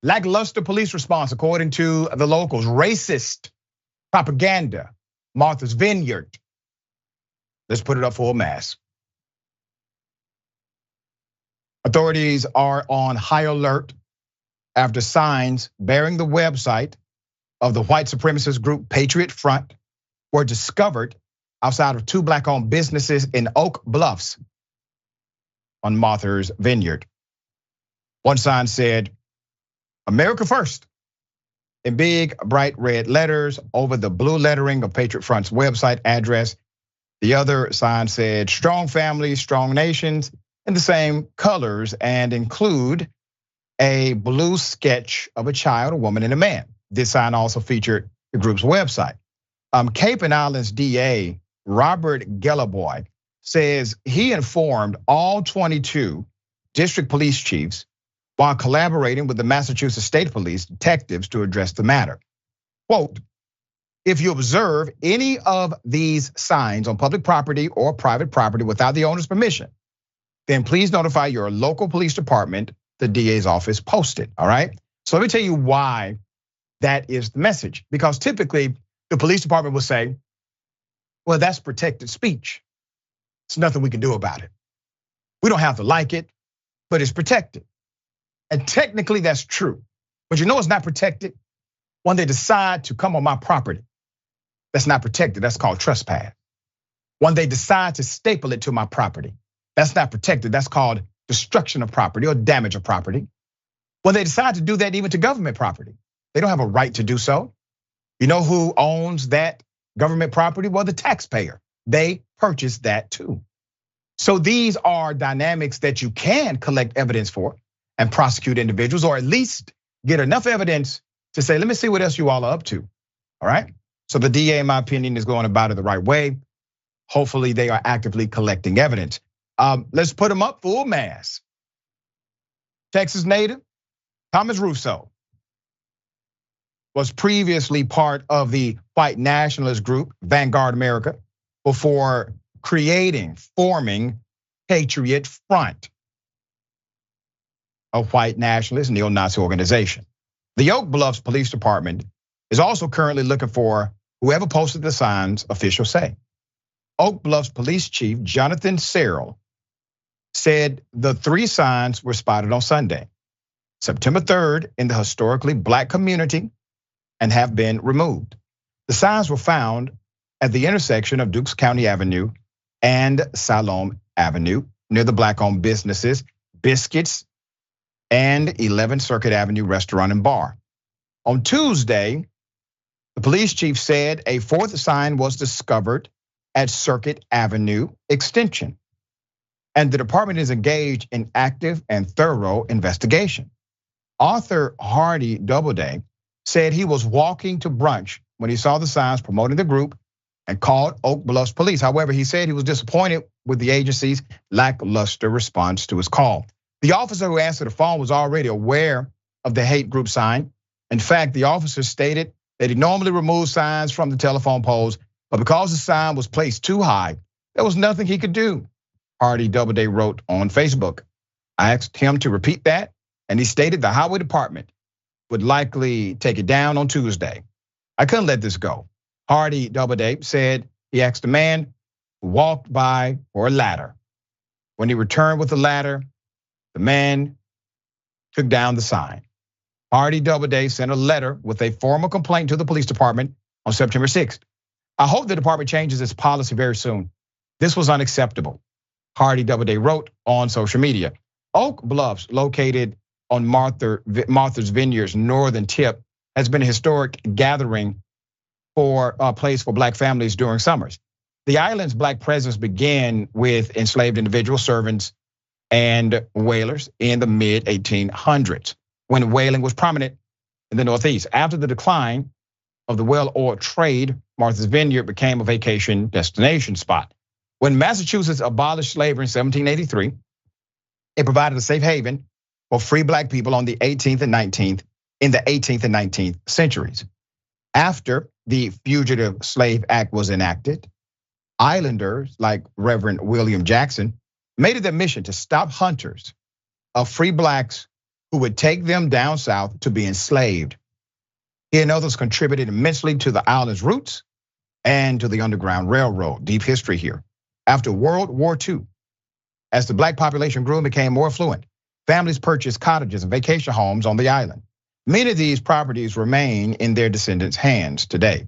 Lackluster police response, according to the locals. Racist propaganda, Martha's Vineyard. Let's put it up for a mass. Authorities are on high alert after signs bearing the website of the white supremacist group Patriot Front were discovered outside of two black-owned businesses in Oak Bluffs on Martha's Vineyard. One sign said, "America First," in big, bright red letters over the blue lettering of Patriot Front's website address. The other sign said, "Strong families, strong nations," in the same colors and include a blue sketch of a child, a woman, and a man. This sign also featured the group's website. Cape and Islands DA Robert Galibois says he informed all 22 district police chiefs while collaborating with the Massachusetts State Police detectives to address the matter. Quote, "If you observe any of these signs on public property or private property without the owner's permission, then please notify your local police department. The DA's office posted," all right? So let me tell you why that is the message. Because typically the police department will say, well, that's protected speech. There's nothing we can do about it. We don't have to like it, but it's protected. And technically that's true. But you know it's not protected? When they decide to come on my property, that's not protected, that's called trespass. When they decide to staple it to my property, that's not protected, that's called destruction of property or damage of property. When they decide to do that even to government property, they don't have a right to do so. You know who owns that government property? Well, the taxpayer. They purchased that too. So these are dynamics that you can collect evidence for and prosecute individuals, or at least get enough evidence to say, let me see what else you all are up to, all right? So the DA, in my opinion, is going about it the right way. Hopefully they are actively collecting evidence. Let's put them up full mass. Texas native Thomas Russo was previously part of the white nationalist group Vanguard America before forming Patriot Front, a white nationalist neo-Nazi organization. The Oak Bluffs Police Department is also currently looking for whoever posted the signs, officials say. Oak Bluffs Police Chief Jonathan Searle said the 3 signs were spotted on Sunday, September 3rd, in the historically black community and have been removed. The signs were found at the intersection of Dukes County Avenue and Salome Avenue near the black-owned businesses Biscuits and 11th Circuit Avenue Restaurant and Bar. On Tuesday, the police chief said a 4th sign was discovered at Circuit Avenue Extension, and the department is engaged in active and thorough investigation. Author Hardy Doubleday said he was walking to brunch when he saw the signs promoting the group and called Oak Bluffs police. However, he said he was disappointed with the agency's lackluster response to his call. The officer who answered the phone was already aware of the hate group sign. In fact, the officer stated that he normally removes signs from the telephone poles, but because the sign was placed too high, there was nothing he could do. Hardy Doubleday wrote on Facebook. I asked him to repeat that, and he stated the highway department would likely take it down on Tuesday. I couldn't let this go. Hardy Doubleday said he asked the man who walked by for a ladder. When he returned with the ladder, the man took down the sign. Hardy Doubleday sent a letter with a formal complaint to the police department on September 6th. I hope the department changes its policy very soon. This was unacceptable, Hardy Doubleday wrote on social media. Oak Bluffs, located on Martha's Vineyard's northern tip, has been a historic gathering for a place for black families during summers. The island's black presence began with enslaved individual servants and whalers in the mid-1800s, when whaling was prominent in the Northeast. After the decline of the whale oil trade, Martha's Vineyard became a vacation destination spot. When Massachusetts abolished slavery in 1783, it provided a safe haven for free black people in the 18th and 19th centuries. After the Fugitive Slave Act was enacted, islanders like Reverend William Jackson made it their mission to stop hunters of free blacks who would take them down south to be enslaved. He and others contributed immensely to the island's roots and to the Underground Railroad. Deep history here. After World War II, as the black population grew and became more affluent, families purchased cottages and vacation homes on the island. Many of these properties remain in their descendants' hands today.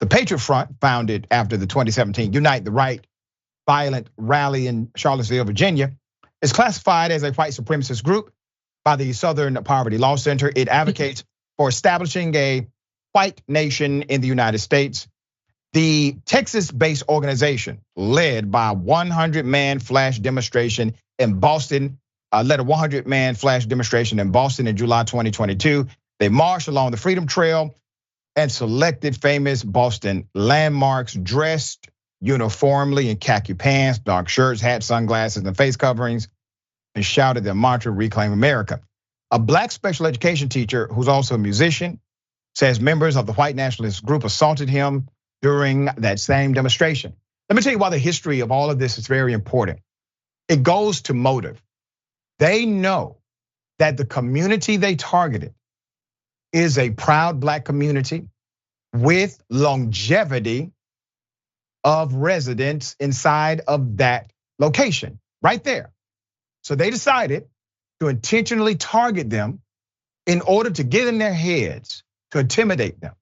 The Patriot Front, founded after the 2017 Unite the Right violent rally in Charlottesville, Virginia, is classified as a white supremacist group by the Southern Poverty Law Center. It advocates for establishing a white nation in the United States. The Texas-based organization, led by a 100-man flash demonstration in Boston, led a 100-man flash demonstration in Boston in July 2022. They marched along the Freedom Trail and selected famous Boston landmarks, dressed uniformly in khaki pants, dark shirts, hats, sunglasses, and face coverings, and shouted their mantra, "Reclaim America." A black special education teacher, who's also a musician, says members of the white nationalist group assaulted him during that same demonstration. Let me tell you why the history of all of this is very important. It goes to motive. They know that the community they targeted is a proud black community with longevity of residents inside of that location, right there. So they decided to intentionally target them in order to get in their heads, to intimidate them.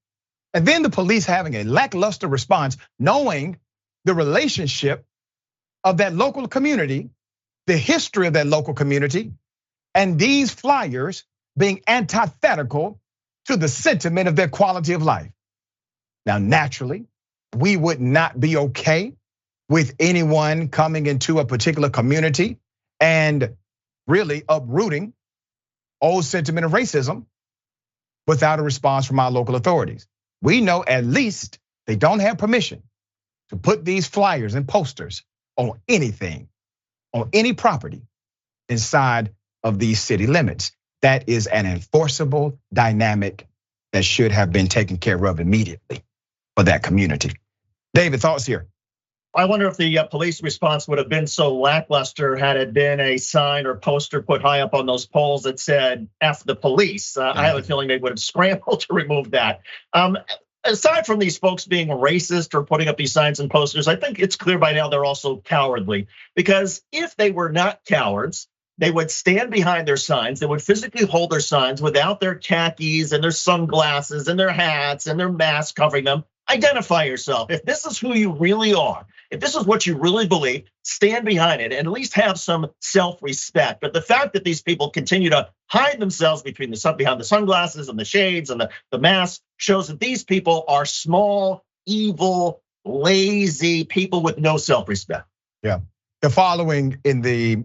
And then the police having a lackluster response, knowing the relationship of that local community, the history of that local community, and these flyers being antithetical to the sentiment of their quality of life. Now, naturally, we would not be okay with anyone coming into a particular community and really uprooting old sentiment of racism without a response from our local authorities. We know at least they don't have permission to put these flyers and posters on anything, on any property inside of these city limits. That is an enforceable dynamic that should have been taken care of immediately for that community. David, thoughts here? I wonder if the police response would have been so lackluster had it been a sign or poster put high up on those poles that said "F the police." I have a feeling they would have scrambled to remove that. Aside from these folks being racist or putting up these signs and posters, I think it's clear by now they're also cowardly. Because if they were not cowards, they would stand behind their signs. They would physically hold their signs without their khakis and their sunglasses and their hats and their masks covering them. Identify yourself. If this is who you really are, if this is what you really believe, stand behind it and at least have some self-respect. But the fact that these people continue to hide themselves behind the sunglasses and the shades and the masks shows that these people are small, evil, lazy people with no self-respect. Yeah, they're following in the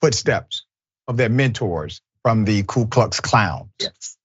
footsteps of their mentors from the Ku Klux Klans. Yes.